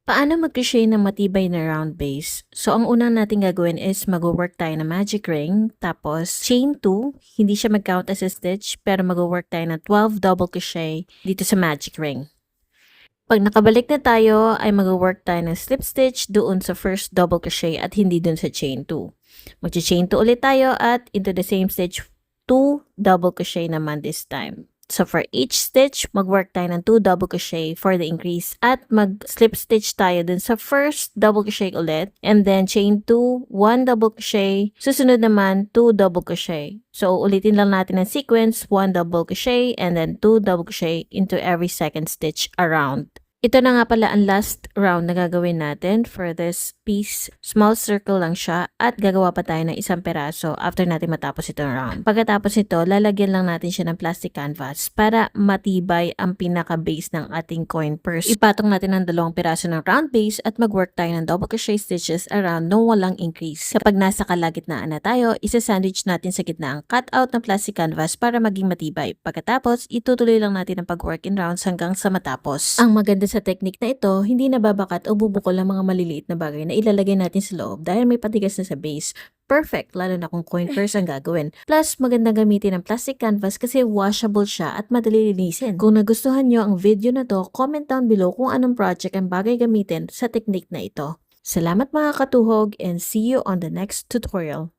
Paano mag-crochet ng matibay na round base? So, ang unang natin gagawin is mag-work tayo ng magic ring, tapos chain 2, hindi siya mag-count as a stitch, pero mag-work tayo ng 12 double crochet dito sa magic ring. Pag nakabalik na tayo, ay mag-work tayo ng slip stitch doon sa first double crochet at hindi doon sa chain 2. Mag-chain 2 ulit tayo at into the same stitch, 2 double crochet naman this time. So for each stitch, mag-work tayo ng 2 double crochet for the increase at mag-slip stitch tayo dun sa first double crochet ulit and then chain 2, 1 double crochet, susunod naman 2 double crochet. So ulitin lang natin ang sequence, 1 double crochet and then 2 double crochet into every second stitch around. Ito na nga pala ang last round na gagawin natin for this piece. Small circle lang siya at gagawa pa tayo ng isang peraso after natin matapos itong round. Pagkatapos ito, lalagyan lang natin siya ng plastic canvas para matibay ang pinaka-base ng ating coin purse. Ipatong natin ang 2 peraso ng round base at mag-work tayo ng double crochet stitches around nung walang increase. Kapag nasa kalagitnaan na tayo, isa-sandwich natin sa gitna ang cutout ng plastic canvas para maging matibay. Pagkatapos, itutuloy lang natin ang pag-work in rounds hanggang sa matapos. Ang maganda sa technique na ito, hindi nababakat o bubukol ang mga maliliit na bagay na ilalagay natin sa loob dahil may patigas na sa base. Perfect, lalo na kung coin purse ang gagawin. Plus, maganda gamitin ang plastic canvas kasi washable siya at madali linisin. Kung nagustuhan nyo ang video na to, comment down below kung anong project ang bagay gamitin sa technique na ito. Salamat mga katuhog and see you on the next tutorial.